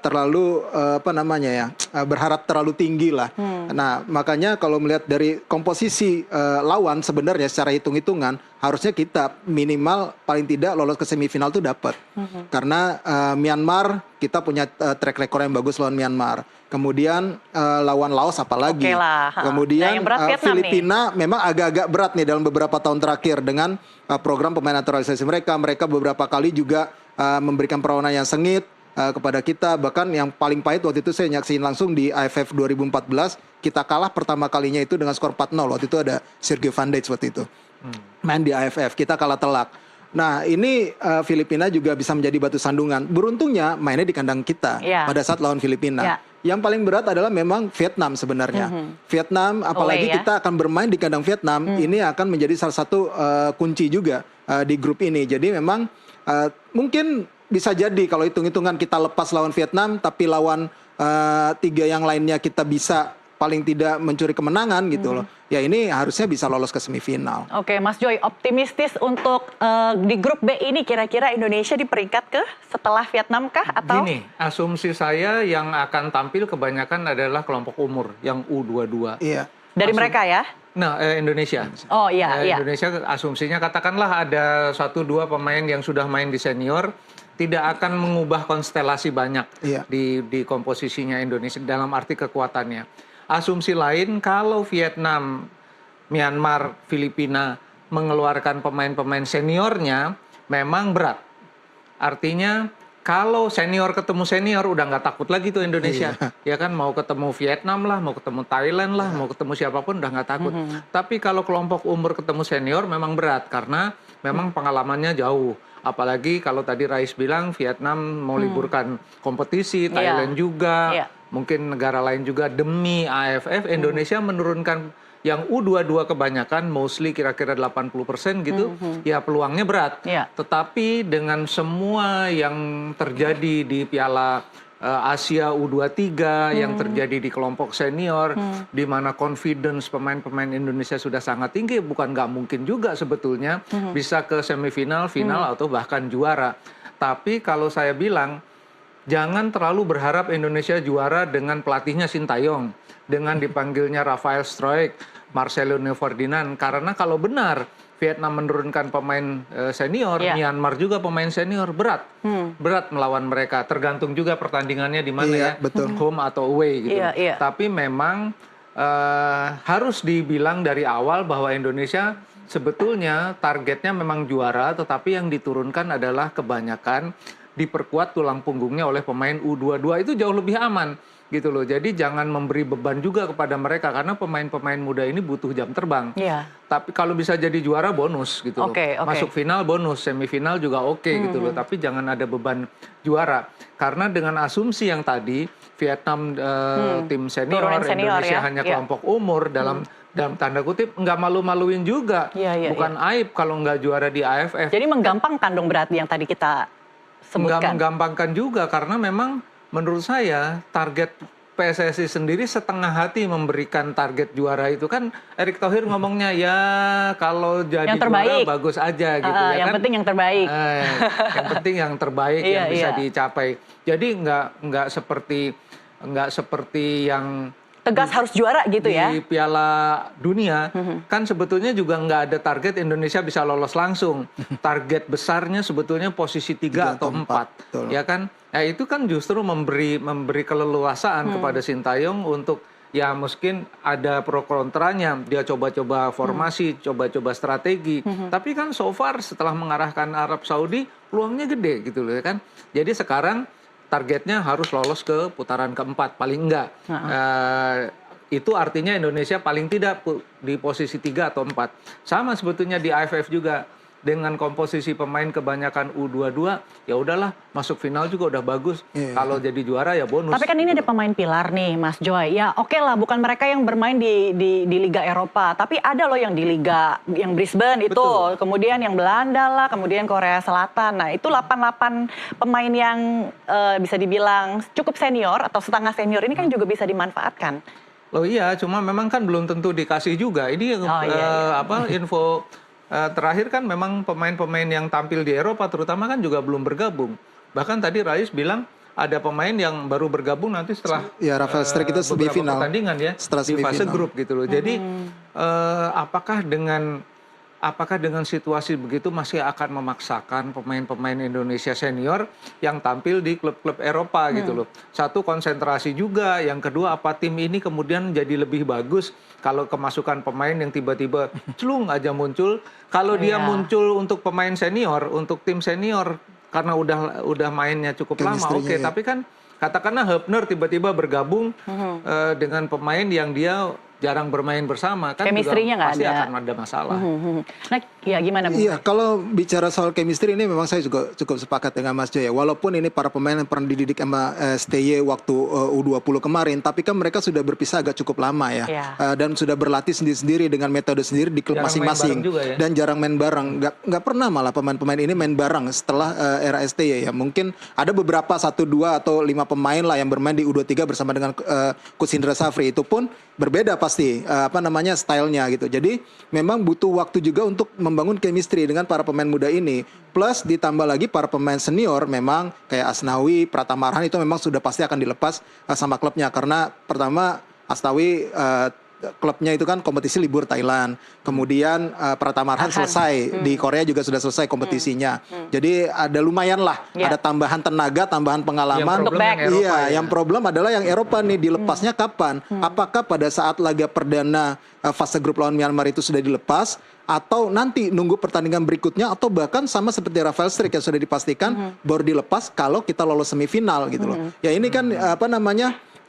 terlalu berharap terlalu tinggi lah. Nah, makanya kalau melihat dari komposisi lawan sebenarnya secara hitung-hitungan harusnya kita minimal paling tidak lolos ke semifinal tuh dapat. Karena Myanmar kita punya track record yang bagus lawan Myanmar. Kemudian lawan Laos apalagi. Kemudian Filipina memang agak-agak berat nih dalam beberapa tahun terakhir dengan program pemain naturalisasi mereka. Mereka beberapa kali juga memberikan perlawanan yang sengit kepada kita. Bahkan yang paling pahit waktu itu saya nyaksiin langsung di AFF 2014. Kita kalah pertama kalinya itu dengan skor 4-0. Waktu itu ada Sergio Van Dijk waktu itu. Main di AFF, kita kalah telak. Nah ini Filipina juga bisa menjadi batu sandungan. Beruntungnya mainnya di kandang kita pada saat lawan Filipina. Yang paling berat adalah memang Vietnam sebenarnya. Vietnam, apalagi kita akan bermain di kandang Vietnam, ini akan menjadi salah satu kunci juga di grup ini. Jadi memang mungkin bisa jadi kalau hitung-hitungan kita lepas lawan Vietnam, tapi lawan 3 yang lainnya kita bisa paling tidak mencuri kemenangan gitu loh. Ya ini harusnya bisa lolos ke semifinal. Oke, Mas Joy, optimistis untuk di grup B ini kira-kira Indonesia di peringkat ke setelah Vietnam kah atau? Gini, asumsi saya yang akan tampil kebanyakan adalah kelompok umur yang U22. Iya. Dari mereka ya? Nah, Indonesia. Oh iya, iya. Indonesia asumsinya katakanlah ada 1-2 pemain yang sudah main di senior, tidak akan mengubah konstelasi banyak Iya. di komposisinya Indonesia dalam arti kekuatannya. Asumsi lain kalau Vietnam, Myanmar, Filipina mengeluarkan pemain-pemain seniornya memang berat. Artinya kalau senior ketemu senior udah nggak takut lagi tuh Indonesia. Ya kan mau ketemu Vietnam lah, mau ketemu Thailand lah, mau ketemu siapapun udah nggak takut. Tapi kalau kelompok umur ketemu senior memang berat karena memang pengalamannya jauh. Apalagi kalau tadi Rais bilang Vietnam mau liburkan kompetisi, Thailand juga, mungkin negara lain juga demi AFF. Indonesia menurunkan yang U22 kebanyakan, mostly kira-kira 80% gitu, ya peluangnya berat. Tetapi dengan semua yang terjadi di Piala Asia U23, yang terjadi di kelompok senior, di mana confidence pemain-pemain Indonesia sudah sangat tinggi, bukan nggak mungkin juga sebetulnya bisa ke semifinal, final, atau bahkan juara. Tapi kalau saya bilang, jangan terlalu berharap Indonesia juara dengan pelatihnya Sintayong, dengan dipanggilnya Rafael Struijk, Marcelo Ferdinand. Karena kalau benar Vietnam menurunkan pemain senior, Myanmar juga pemain senior, berat. Berat melawan mereka. Tergantung juga pertandingannya di mana ya, betul. home atau away gitu. Tapi memang harus dibilang dari awal bahwa Indonesia sebetulnya targetnya memang juara, tetapi yang diturunkan adalah kebanyakan diperkuat tulang punggungnya oleh pemain U22, itu jauh lebih aman gitu loh. Jadi jangan memberi beban juga kepada mereka karena pemain-pemain muda ini butuh jam terbang. Tapi kalau bisa jadi juara bonus gitu loh. Masuk final bonus, semifinal juga oke gitu loh. Tapi jangan ada beban juara. Karena dengan asumsi yang tadi Vietnam tim senior, Indonesia hanya kelompok umur dalam tanda kutip nggak malu-maluin juga. Bukan aib kalau nggak juara di AFF. Jadi menggampangkan dong berarti yang tadi kita sebutkan. Nggak menggampangkan juga karena memang menurut saya target PSSI sendiri setengah hati memberikan target juara itu kan. Erick Thohir ngomongnya ya kalau jadi juara bagus aja gitu ya yang kan. Penting yang terbaik. Yang penting yang terbaik yang bisa dicapai. Jadi nggak seperti yang tegas harus juara gitu ya. Di Piala Dunia kan sebetulnya juga nggak ada target Indonesia bisa lolos langsung. Target besarnya sebetulnya posisi 3 atau 4. Ya kan? Nah, itu kan justru memberi keleluasaan kepada Sintayong untuk ya mungkin ada pro kontranya. Dia coba-coba formasi, coba-coba strategi. Tapi kan so far setelah mengarahkan Arab Saudi peluangnya gede gitu loh ya kan. Jadi sekarang targetnya harus lolos ke putaran keempat paling enggak. Itu artinya Indonesia paling tidak di posisi 3 atau 4. Sama sebetulnya di AFF juga. Dengan komposisi pemain kebanyakan U22, ya udahlah masuk final juga udah bagus. Kalau jadi juara ya bonus. Tapi kan ini ada pemain pilar nih, Mas Joy. Ya oke lah, bukan mereka yang bermain di Liga Eropa, tapi ada loh yang di Liga yang Brisbane itu, kemudian yang Belanda lah, kemudian Korea Selatan. Nah itu 88 pemain yang bisa dibilang cukup senior atau setengah senior ini kan juga bisa dimanfaatkan. Loh iya, cuma memang kan belum tentu dikasih juga. Ini info. Terakhir kan memang pemain-pemain yang tampil di Eropa terutama kan juga belum bergabung. Bahkan tadi Rais bilang ada pemain yang baru bergabung nanti setelah Rafael Struijk itu semifinal pertandingan ya di fase grup gitu loh. Jadi apakah dengan situasi begitu masih akan memaksakan pemain-pemain Indonesia senior yang tampil di klub-klub Eropa gitu loh. Satu, konsentrasi juga. Yang kedua, apa tim ini kemudian jadi lebih bagus kalau kemasukan pemain yang tiba-tiba celung aja muncul. Kalau dia muncul untuk pemain senior, untuk tim senior karena udah mainnya cukup lama, oke. Tapi kan katakanlah Hübner tiba-tiba bergabung dengan pemain yang dia jarang bermain bersama kan Chemistry-nya juga nggak pasti ada. akan ada masalah. Nah, ya gimana Bu? Iya, kalau bicara soal chemistry ini memang saya juga cukup sepakat dengan Mas Joy ya. Walaupun ini para pemain yang pernah dididik sama STY waktu U20 kemarin, tapi kan mereka sudah berpisah agak cukup lama ya. Iya. Dan sudah berlatih sendiri-sendiri dengan metode sendiri di klub Jarang main masing-masing. bareng juga ya. Dan jarang main bareng. Nggak pernah malah pemain-pemain ini main bareng setelah era STY ya. Mungkin ada beberapa 1, 2 atau 5 pemain lah yang bermain di U23 bersama dengan Coach Indra Safri. Itu pun berbeda pasti stylenya gitu. Jadi memang butuh waktu juga untuk membangun chemistry dengan para pemain muda ini. Plus ditambah lagi para pemain senior memang kayak Asnawi, Pratama Arhan itu memang sudah pasti akan dilepas sama klubnya karena pertama Asnawi klubnya itu kan kompetisi libur Thailand. Kemudian Pratama Arhan selesai di Korea juga sudah selesai kompetisinya. Jadi ada lumayan lah, ada tambahan tenaga, tambahan pengalaman. Yang problem adalah yang Eropa nih dilepasnya kapan? Apakah pada saat laga perdana fase grup lawan Myanmar itu sudah dilepas atau nanti nunggu pertandingan berikutnya atau bahkan sama seperti Rafael Strik yang sudah dipastikan baru dilepas kalau kita lolos semifinal gitu loh. Ya ini kan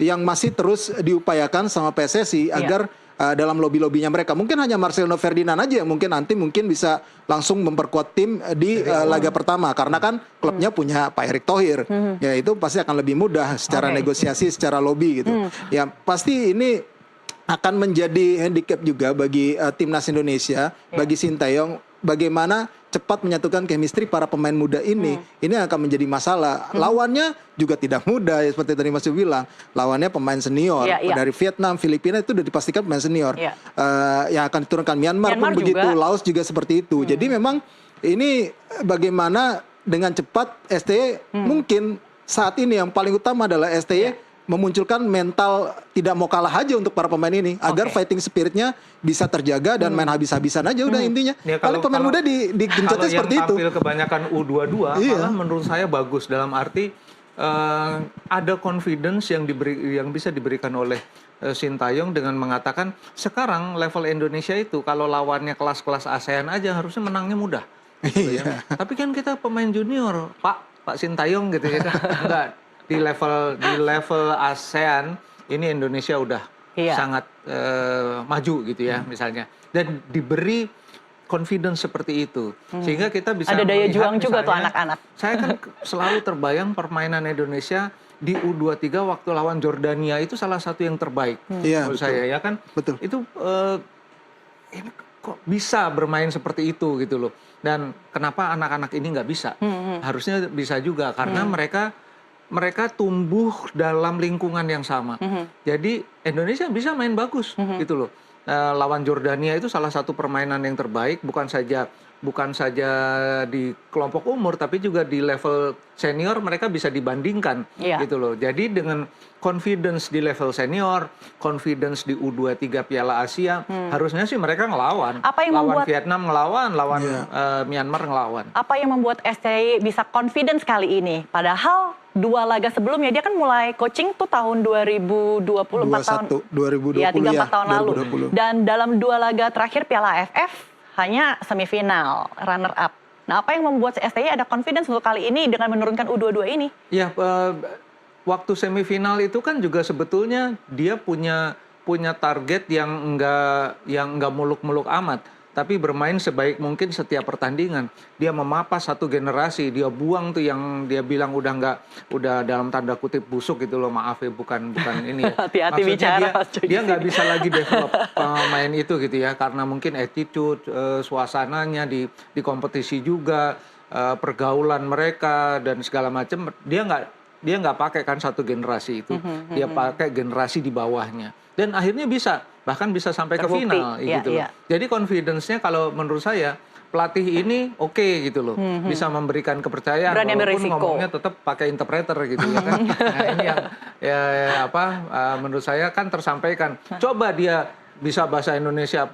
yang masih terus diupayakan sama PSSI agar dalam lobby-lobbynya mereka. Mungkin hanya Marcelino Ferdinand aja yang mungkin bisa langsung memperkuat tim di laga pertama karena kan klubnya punya Pak Erick Thohir. Ya itu pasti akan lebih mudah secara negosiasi, secara lobby gitu. Ya pasti ini akan menjadi handicap juga bagi timnas Indonesia, bagi Sintayong bagaimana cepat menyatukan chemistry para pemain muda ini. Ini akan menjadi masalah. Lawannya juga tidak mudah ya, seperti tadi Mas Yu bilang. Lawannya pemain senior dari Vietnam, Filipina itu sudah dipastikan pemain senior. Yang akan diturunkan Myanmar pun begitu, Laos juga seperti itu. Jadi memang ini bagaimana dengan cepat STY mungkin saat ini yang paling utama adalah STY memunculkan mental tidak mau kalah aja untuk para pemain ini agar fighting spiritnya bisa terjaga dan main habis-habisan aja udah intinya. Ya, kalau pemain muda digencetnya seperti itu. Kalau yang tampil kebanyakan U22 malah menurut saya bagus dalam arti ada confidence yang bisa diberikan oleh Sintayong dengan mengatakan sekarang level Indonesia itu kalau lawannya kelas-kelas ASEAN aja harusnya menangnya mudah. Gitu ya. Tapi kan kita pemain junior, Pak Sintayong gitu ya kan. Enggak. Di level ASEAN ini Indonesia udah sangat maju gitu ya misalnya dan diberi confidence seperti itu sehingga kita bisa ada daya juang juga tuh misalnya, anak-anak. Saya kan selalu terbayang permainan Indonesia di U23 waktu lawan Jordania itu salah satu yang terbaik menurut saya ya kan. Betul. Itu ini kok bisa bermain seperti itu gitu loh dan kenapa anak-anak ini nggak bisa harusnya bisa juga karena mereka tumbuh dalam lingkungan yang sama. Jadi Indonesia bisa main bagus gitu loh. Lawan Jordania itu salah satu permainan yang terbaik bukan saja di kelompok umur tapi juga di level senior mereka bisa dibandingkan gitu loh. Jadi dengan confidence di level senior, confidence di U23 Piala Asia, harusnya sih mereka ngelawan. Lawan Vietnam ngelawan, lawan Myanmar ngelawan. Apa yang membuat STY bisa confidence kali ini? Padahal 2 laga sebelumnya dia kan mulai coaching tuh tahun 2020 2020 ya 3-4 tahun lalu. 2020. Dan dalam 2 laga terakhir Piala AFF hanya semifinal, runner up. Nah, apa yang membuat STY ada confidence untuk kali ini dengan menurunkan U22 ini? Ya, waktu semifinal itu kan juga sebetulnya dia punya target yang enggak muluk-muluk amat. Tapi bermain sebaik mungkin setiap pertandingan. Dia memapas satu generasi, dia buang tuh yang dia bilang udah dalam tanda kutip busuk gitu loh, maaf ya bukan ini ya. Hati-hati bicara dia nggak bisa lagi develop pemain itu gitu ya, karena mungkin attitude, suasananya di kompetisi juga, pergaulan mereka dan segala macam, dia nggak pakai kan satu generasi itu, dia pakai generasi di bawahnya. Dan akhirnya bahkan bisa sampai ke final gitu loh. Jadi confidence-nya kalau menurut saya pelatih ini oke gitu loh. Bisa memberikan kepercayaan walaupun ngomongnya tetap pakai interpreter gitu ya kan. Nah, ini yang menurut saya kan tersampaikan. Coba dia bisa bahasa Indonesia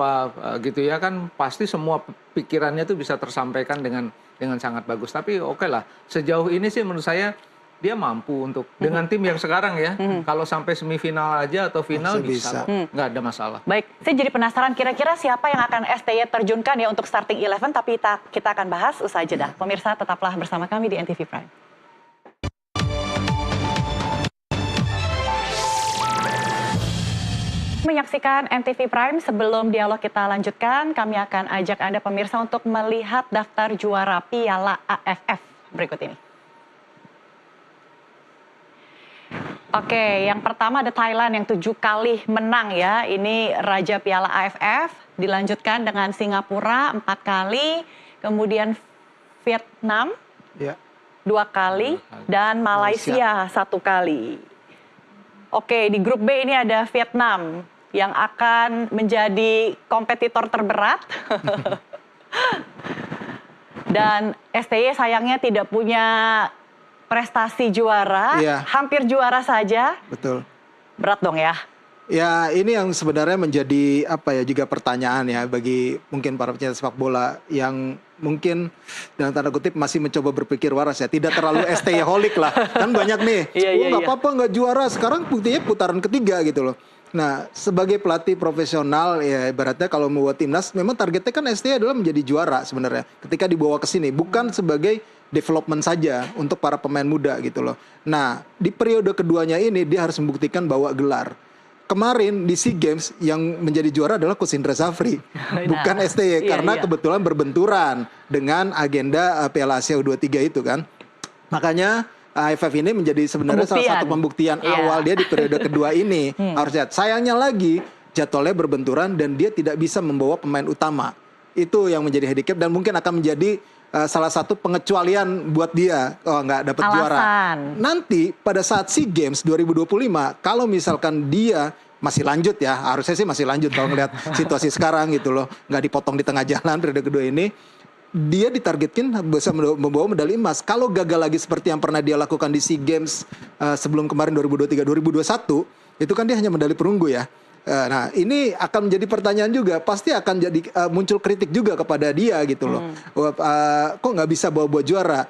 gitu ya kan pasti semua pikirannya itu bisa tersampaikan dengan sangat bagus. Tapi oke lah. Sejauh ini sih menurut saya dia mampu untuk dengan tim yang sekarang ya. Kalau sampai semifinal aja atau final bisa. Nggak ada masalah. Baik, saya jadi penasaran kira-kira siapa yang akan STY terjunkan ya untuk starting 11, tapi kita akan bahas usai jeda. Pemirsa tetaplah bersama kami di NTV Prime. Menyaksikan NTV Prime, sebelum dialog kita lanjutkan, kami akan ajak Anda pemirsa untuk melihat daftar juara Piala AFF berikut ini. Oke, yang pertama ada Thailand yang 7 kali menang ya. Ini Raja Piala AFF, dilanjutkan dengan Singapura 4 kali, kemudian Vietnam Ya. 2 kali, dan Malaysia 1 kali. Oke, di grup B ini ada Vietnam yang akan menjadi kompetitor terberat. Dan STY sayangnya tidak punya prestasi juara, Iya. hampir juara saja. Betul. Berat dong ya. Ya, ini yang sebenarnya menjadi juga pertanyaan ya bagi mungkin para pecinta sepak bola yang mungkin dalam tanda kutip masih mencoba berpikir waras ya, tidak terlalu STY-holic lah. Kan banyak nih, nggak apa-apa nggak juara, sekarang buktinya putaran ketiga gitu loh. Nah, sebagai pelatih profesional ya ibaratnya kalau membawa timnas, memang targetnya kan STY adalah menjadi juara sebenarnya. Ketika dibawa ke sini, bukan sebagai development saja untuk para pemain muda gitu loh. Nah, di periode keduanya ini dia harus membuktikan bawa gelar. Kemarin di SEA Games yang menjadi juara adalah Coach Indra Safri, bukan STY, karena kebetulan berbenturan dengan agenda Piala Asia U23 itu kan. Makanya AFF ini menjadi sebenarnya salah satu pembuktian awal dia di periode kedua ini. Harusnya sayangnya lagi jadwalnya berbenturan dan dia tidak bisa membawa pemain utama. Itu yang menjadi handicap dan mungkin akan menjadi salah satu pengecualian buat dia nggak dapat juara. Nanti pada saat SEA Games 2025 kalau misalkan dia masih lanjut ya, harusnya sih masih lanjut kalau ngelihat situasi sekarang gitu loh, nggak dipotong di tengah jalan periode kedua ini, dia ditargetkan bisa membawa medali emas. Kalau gagal lagi seperti yang pernah dia lakukan di SEA Games sebelum kemarin 2023 2021, itu kan dia hanya medali perunggu ya. Nah, ini akan menjadi pertanyaan juga. Pasti akan jadi muncul kritik juga kepada dia gitu loh. Kok nggak bisa bawa juara?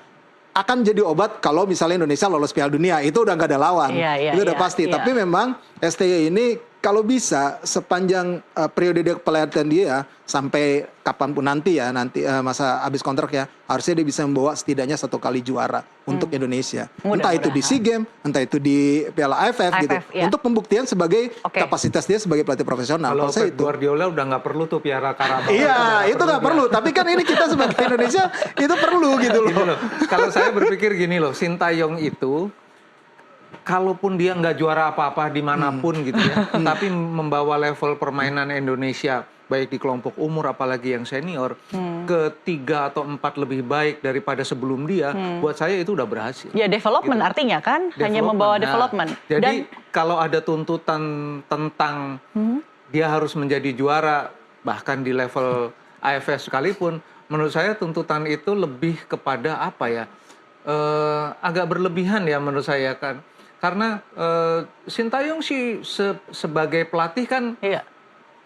Akan jadi obat kalau misalnya Indonesia lolos Piala Dunia. Itu udah nggak ada lawan. Itu udah pasti. Tapi memang STY ini kalau bisa sepanjang periode dia kepelatihan dia sampai kapanpun nanti ya, masa habis kontrak ya, harusnya dia bisa membawa setidaknya 1 kali juara untuk Indonesia. Entah itu di SEA Games, entah itu di Piala AFF gitu. Untuk pembuktian sebagai kapasitas dia sebagai pelatih profesional. Kalau Pep Guardiola udah nggak perlu tuh Piala Carabao. Iya, itu nggak perlu. Tapi kan ini kita sebagai Indonesia itu perlu gitu loh. Kalau saya berpikir gini loh, Sintayong itu kalaupun dia nggak juara apa-apa dimanapun gitu ya, tapi membawa level permainan Indonesia baik di kelompok umur apalagi yang senior ke 3 atau 4 lebih baik daripada sebelum dia, buat saya itu udah berhasil. Ya development gitu. Artinya kan hanya membawa development. Jadi kalau ada tuntutan tentang dia harus menjadi juara bahkan di level AFF sekalipun, menurut saya tuntutan itu lebih kepada apa ya, agak berlebihan ya menurut saya kan. Karena Sintayong sih sebagai pelatih kan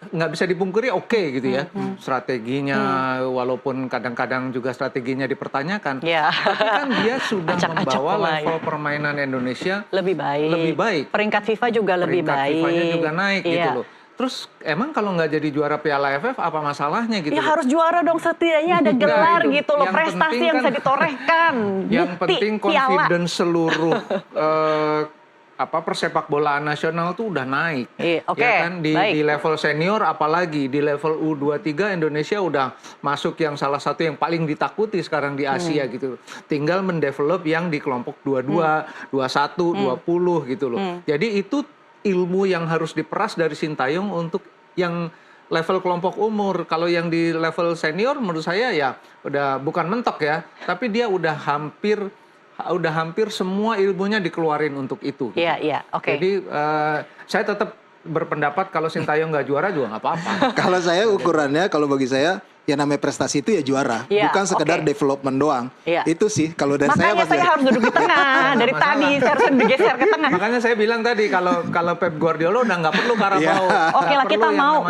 nggak bisa dipungkiri gitu ya. Strateginya walaupun kadang-kadang juga strateginya dipertanyakan. Tapi kan dia sudah membawa level permainan Indonesia lebih baik. Peringkat FIFA juga lebih baik. Peringkat FIFA-nya juga naik gitu loh. Terus emang kalau nggak jadi juara Piala AFF apa masalahnya gitu? Ya harus juara dong, setidaknya ada gelar gitu loh, prestasi yang bisa ditorehkan. Yang penting confidence seluruh persepak bolaan nasional tuh udah naik. Ya kan di level senior apalagi di level U23 Indonesia udah masuk yang salah satu yang paling ditakuti sekarang di Asia gitu. Tinggal mendevelop yang di kelompok 22, 21, 20 gitu loh. Jadi itu ilmu yang harus diperas dari Sintayong untuk yang level kelompok umur. Kalau yang di level senior menurut saya ya udah bukan mentok ya, tapi dia udah hampir semua ilmunya dikeluarin untuk itu. Jadi saya tetap berpendapat kalau Sintayong nggak juara juga nggak apa-apa. Kalau saya ukurannya, kalau bagi saya yang namanya prestasi itu ya juara, bukan sekedar development doang. Itu sih kalau dari saya. Makanya saya harus duduk di tengah dari tadi, saya harus digeser ke tengah. Makanya saya bilang tadi kalau Pep Guardiola udah nggak perlu Carabao. Oke lah,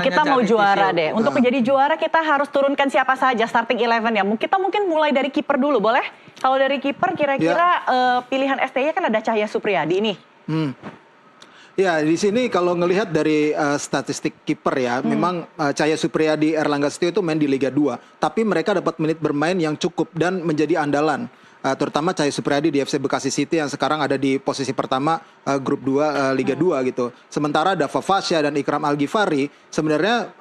kita mau juara deh. Untuk menjadi juara kita harus turunkan siapa saja starting 11 ya. Kita mungkin mulai dari kiper dulu, boleh? Kalau dari kiper kira-kira pilihan STY kan ada Cahya Supriyadi nih. Ya, di sini kalau ngelihat dari statistik kiper ya, memang Cahya Supriyadi, Erlangga Setio itu main di Liga 2, tapi mereka dapat menit bermain yang cukup dan menjadi andalan. Terutama Cahya Supriyadi di FC Bekasi City yang sekarang ada di posisi pertama grup 2 Liga 2 gitu. Sementara Dava Fasya dan Ikram Al-Ghifari sebenarnya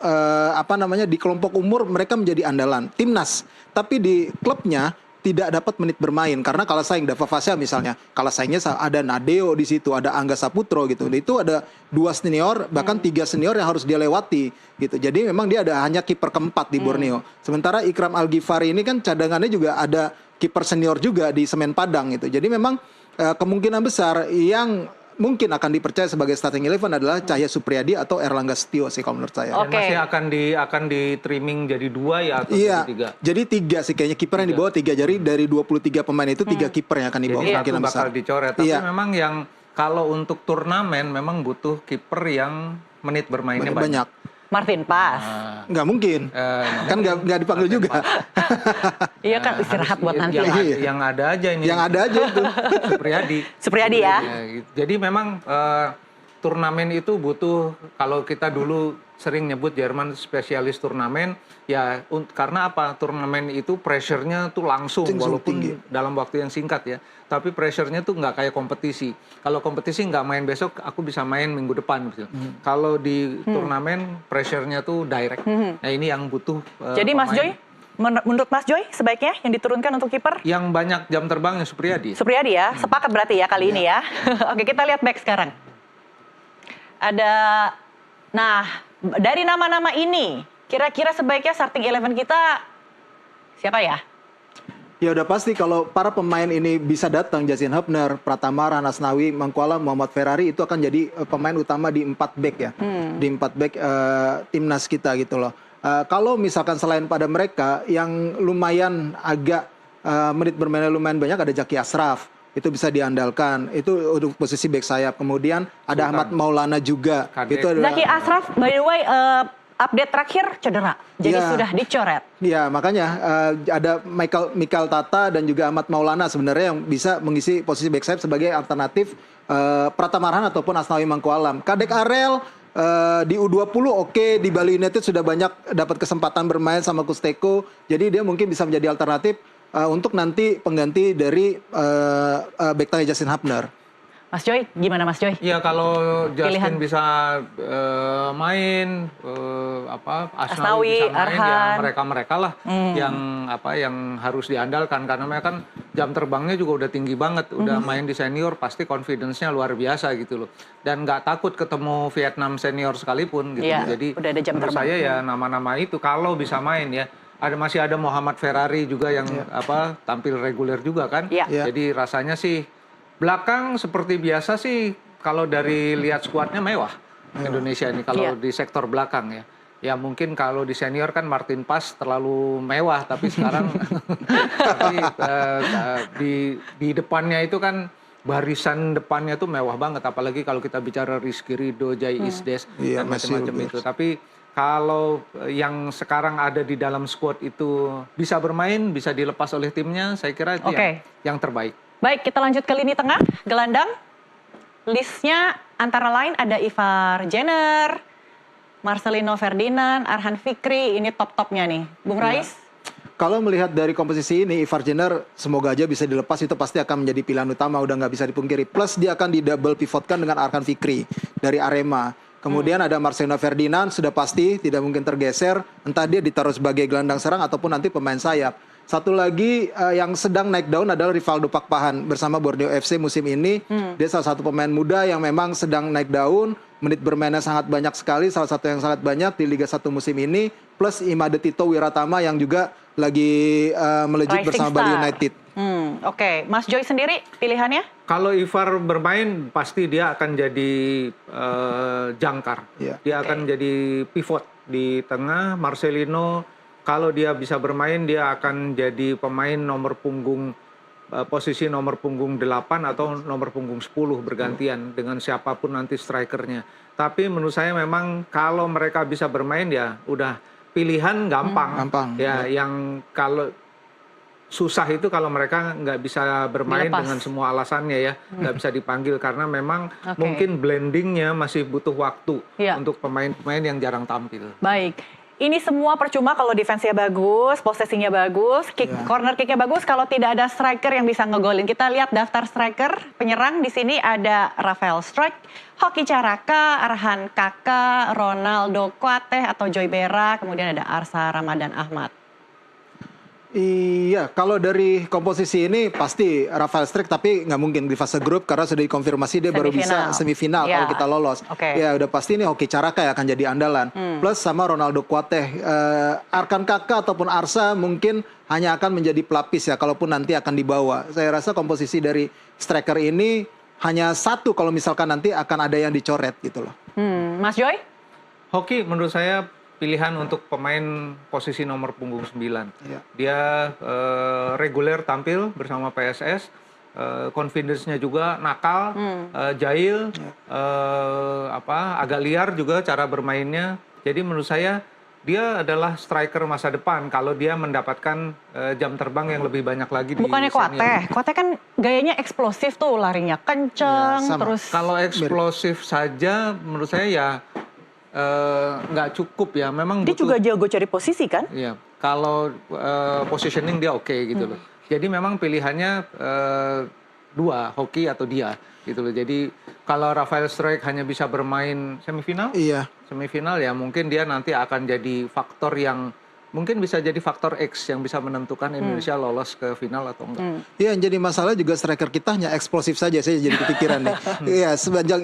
di kelompok umur mereka menjadi andalan timnas, tapi di klubnya tidak dapat menit bermain karena kalah saing. Dava Fasya misalnya kalah saingnya ada Nadeo di situ, ada Angga Saputro gitu. Itu ada 2 senior bahkan 3 senior yang harus dia lewati gitu. Jadi memang dia hanya kiper keempat di Borneo. Sementara Ikram Al-Ghifari ini kan cadangannya juga ada kiper senior juga di Semen Padang gitu. Jadi memang kemungkinan besar yang mungkin akan dipercaya sebagai starting 11 adalah Cahya Supriyadi atau Erlangga Setio sih kalau menurut saya. Dan masih akan di trimming jadi 2 ya atau Iya, jadi 3? jadi 3 sih kayaknya kiper yang dibawa 3. Jadi dari 23 pemain itu 3 kiper yang akan dibawa. Jadi Kemungkinan satu bakal besar. dicoret. Tapi memang yang kalau untuk turnamen memang butuh kiper yang menit bermainnya banyak. Martin Pas. Nggak mungkin. Kan nggak dipanggil juga. Iya kan istirahat buat nanti. Yang ada aja ini. Yang ada aja itu. Supriyadi ya. Jadi memang turnamen itu butuh, kalau kita dulu sering nyebut Jerman spesialis turnamen, ya karena apa? Turnamen itu pressure-nya tuh langsung walaupun tinggi. dalam waktu yang singkat ya. Tapi pressure-nya tuh nggak kayak kompetisi. Kalau kompetisi nggak main besok, aku bisa main minggu depan. Kalau di turnamen pressure-nya tuh direct. Nah ini yang butuh Jadi Mas pemain. Joy, menurut Mas Joy sebaiknya yang diturunkan untuk kiper? Yang banyak jam terbangnya Supriyadi. Supriyadi ya, sepakat berarti ya kali ini ya. Oke, kita lihat back sekarang. Dari nama-nama ini, kira-kira sebaiknya starting 11 kita siapa ya? Ya udah pasti kalau para pemain ini bisa datang, Justin Hubner, Pratama, Ranasnawi, Mangkualam, Muhammad Ferrari itu akan jadi pemain utama di 4 back ya. Di 4 back timnas kita gitu loh. Kalau misalkan selain pada mereka yang lumayan agak menit bermainnya lumayan banyak, ada Jaki Ashraf. Itu bisa diandalkan. Itu untuk posisi back sayap. Kemudian ada Ahmad Maulana juga. Itu adalah Zaki Ashraf, by the way, update terakhir cedera. Jadi sudah dicoret. Ya, makanya ada Michael Tata dan juga Ahmad Maulana sebenarnya yang bisa mengisi posisi back sayap sebagai alternatif Pratama Arhan ataupun Asnawi Mangkualam. Kadek Arel di U20 oke, di Bali United sudah banyak dapat kesempatan bermain sama Kusteko. Jadi dia mungkin bisa menjadi alternatif untuk nanti pengganti dari back tengah Justin Hubner. Mas Joy, gimana Mas Joy? Iya, kalau Justin Pilihan. bisa main, Asnawi, bisa main, Arhan. ya mereka lah yang harus diandalkan karena mereka kan jam terbangnya juga udah tinggi banget, udah main di senior pasti confidence-nya luar biasa gitu loh. Dan nggak takut ketemu Vietnam senior sekalipun gitu. Iya, Jadi udah ada jam menurut terbang. saya ya nama-nama itu kalau bisa main ya. Masih ada Muhammad Ferrari juga yang tampil reguler juga kan. Iya. Jadi rasanya sih belakang seperti biasa sih kalau dari lihat skuadnya mewah Indonesia ini kalau di sektor belakang ya. Ya mungkin kalau di senior kan Martin Pas terlalu mewah tapi sekarang di depannya itu kan barisan depannya tuh mewah banget apalagi kalau kita bicara Rizky Ridho, Jai Isdes dan macam-macam itu. Tapi kalau yang sekarang ada di dalam squad itu bisa bermain, bisa dilepas oleh timnya, saya kira itu yang terbaik. Baik, kita lanjut ke lini tengah, gelandang. Listnya antara lain ada Ivar Jenner, Marcelino Ferdinand, Arhan Fikri, ini top-topnya nih. Bung Rais? Kalau melihat dari komposisi ini, Ivar Jenner semoga aja bisa dilepas, itu pasti akan menjadi pilihan utama, udah nggak bisa dipungkiri. Plus dia akan di double pivotkan dengan Arhan Fikri dari Arema. Kemudian ada Marcelino Ferdinand, sudah pasti tidak mungkin tergeser, entah dia ditaruh sebagai gelandang serang ataupun nanti pemain sayap. Satu lagi yang sedang naik daun adalah Rivaldo Pakpahan bersama Borneo FC musim ini. Dia salah satu pemain muda yang memang sedang naik daun, menit bermainnya sangat banyak sekali, salah satu yang sangat banyak di Liga 1 musim ini. Plus Imade Tito Wiratama yang juga lagi melejit bersama Bali United. Oke. Mas Joy sendiri pilihannya? Kalau Ivar bermain pasti dia akan jadi jangkar. Dia akan jadi pivot di tengah. Marcelino kalau dia bisa bermain dia akan jadi pemain nomor punggung posisi nomor punggung 8 atau nomor punggung 10 bergantian dengan siapapun nanti strikernya. Tapi menurut saya memang kalau mereka bisa bermain ya udah pilihan gampang. Ya yang kalau susah itu kalau mereka nggak bisa bermain Dilepas. dengan semua alasannya ya, nggak bisa dipanggil karena memang mungkin blendingnya masih butuh waktu Iya. untuk pemain-pemain yang jarang tampil. Baik. Ini semua percuma kalau defense-nya bagus, posesinya bagus, corner kick-nya bagus kalau tidak ada striker yang bisa ngegolin. Kita lihat daftar striker penyerang di sini ada Rafael Struijk, Hoki Caraka, Arhan Kaka, Ronaldo Kuateh atau Joy Bera, kemudian ada Arsa Ramadan Ahmad. Iya, kalau dari komposisi ini pasti Rafael Struijk, tapi nggak mungkin di fase grup karena sudah dikonfirmasi dia baru bisa semifinal Ya. kalau kita lolos. Ya udah pasti ini Hoki Caraka yang akan jadi andalan. Plus sama Ronaldo Kuateh, Arkan Kaka ataupun Arsa mungkin hanya akan menjadi pelapis ya, kalaupun nanti akan dibawa. Saya rasa komposisi dari striker ini hanya satu kalau misalkan nanti akan ada yang dicoret gitu loh. Mas Joy? Hoki menurut saya pilihan untuk pemain posisi nomor punggung 9. Iya. Dia reguler tampil bersama PSS, confidence-nya juga nakal, jahil, agak liar juga cara bermainnya. Jadi menurut saya dia adalah striker masa depan kalau dia mendapatkan jam terbang yang lebih banyak lagi di Bukannya Kuateh. Kuateh kan gayanya eksplosif tuh, larinya kenceng, Ya, sama. terus Kalau eksplosif saja menurut saya ya nggak cukup ya. Memang dia butuh, juga jago cari posisi kan? iya, kalau positioning dia oke gitu loh. Jadi memang pilihannya dua, Hoki atau dia gitu loh. Jadi kalau Rafael Struijk hanya bisa bermain semifinal, Iya. ya mungkin dia nanti akan jadi faktor yang mungkin bisa jadi faktor X yang bisa menentukan Indonesia lolos ke final atau enggak. Iya, yang jadi masalah juga striker kita hanya eksplosif saja, saya jadi kepikiran nih. Iya,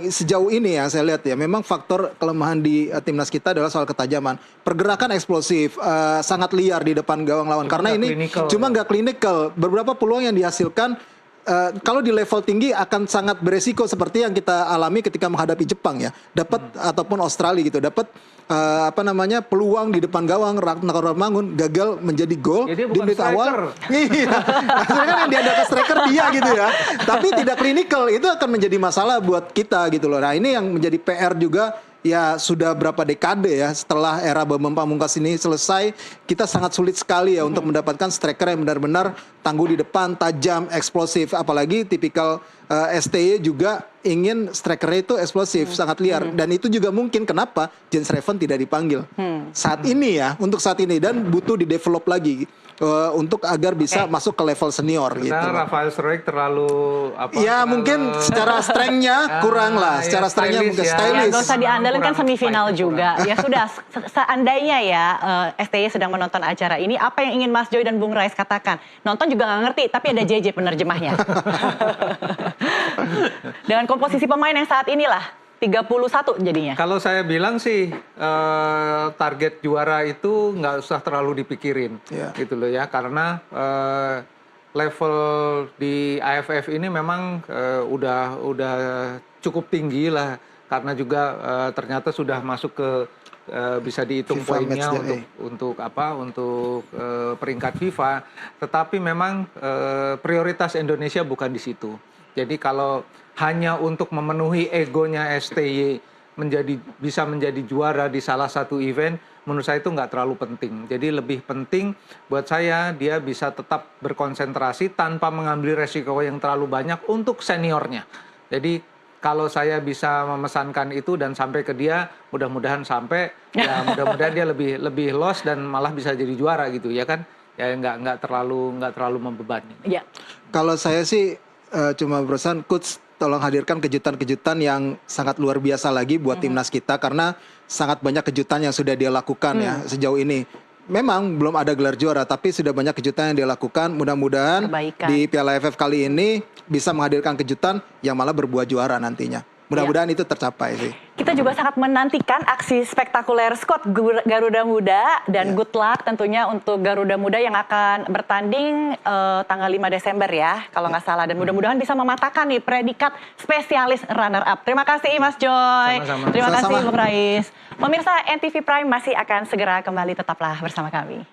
sejauh ini ya saya lihat ya, memang faktor kelemahan di timnas kita adalah soal ketajaman. Pergerakan eksplosif, sangat liar di depan gawang lawan. Karena ini cuma nggak klinikal. Beberapa peluang yang dihasilkan kalau di level tinggi akan sangat beresiko seperti yang kita alami ketika menghadapi Jepang ya. Dapat ataupun Australia gitu, dapat peluang di depan gawang, Ragnar Ramangun gagal menjadi gol Ya, dia di bukan menit awal. Iya. Akhirnya kan yang diadakan striker dia gitu ya. Tapi tidak klinikal, itu akan menjadi masalah buat kita gitu loh. Nah, ini yang menjadi PR juga. Ya sudah berapa dekade ya setelah era Bambang Pamungkas ini selesai, kita sangat sulit sekali ya untuk mendapatkan striker yang benar-benar tangguh di depan, tajam, eksplosif. Apalagi tipikal STY juga ingin strikernya itu eksplosif, sangat liar. Dan itu juga mungkin kenapa Jens Reven tidak dipanggil saat ini ya, untuk saat ini, dan butuh di-develop lagi untuk agar bisa masuk ke level senior gitu. Karena Rafael Struijk terlalu Ya mungkin secara strength-nya kurang lah, secara strength-nya mungkin Ya, stylish. gak usah diandalkan kan Kurang semifinal fight-nya juga. Ya sudah, seandainya ya STY sedang menonton acara ini, apa yang ingin Mas Joy dan Bung Rais katakan? Nonton juga nggak ngerti, tapi ada JJ penerjemahnya. Dengan komposisi pemain yang saat inilah, 31 jadinya. Kalau saya bilang sih target juara itu nggak usah terlalu dipikirin, gitu loh ya, karena level di AFF ini memang udah cukup tinggi lah, karena juga ternyata sudah masuk ke bisa dihitung FIFA poinnya Matchday. untuk peringkat FIFA, tetapi memang prioritas Indonesia bukan di situ. Jadi kalau hanya untuk memenuhi egonya STY bisa menjadi juara di salah satu event, menurut saya itu nggak terlalu penting. Jadi lebih penting buat saya dia bisa tetap berkonsentrasi tanpa mengambil resiko yang terlalu banyak untuk seniornya. Jadi kalau saya bisa memesankan itu dan sampai ke dia, mudah-mudahan sampai, ya mudah-mudahan dia lebih loss dan malah bisa jadi juara gitu ya kan? Ya nggak terlalu membebani. Ya. Kalau saya sih cuma berusaha coach tolong hadirkan kejutan-kejutan yang sangat luar biasa lagi buat timnas kita, karena sangat banyak kejutan yang sudah dia lakukan ya sejauh ini. Memang belum ada gelar juara, tapi sudah banyak kejutan yang dia lakukan. Mudah-mudahan di Piala AFF kali ini bisa menghadirkan kejutan yang malah berbuah juara nantinya. Mudah-mudahan itu tercapai sih. Kita juga sangat menantikan aksi spektakuler skuad Garuda Muda dan good luck tentunya untuk Garuda Muda yang akan bertanding tanggal 5 Desember ya, kalau nggak salah. Dan mudah-mudahan bisa mematahkan nih predikat spesialis runner up. Terima kasih Mas Joy. Sama-sama. Terima kasih Sama-sama. Bung Rais. Pemirsa NTV Prime masih akan segera kembali, tetaplah bersama kami.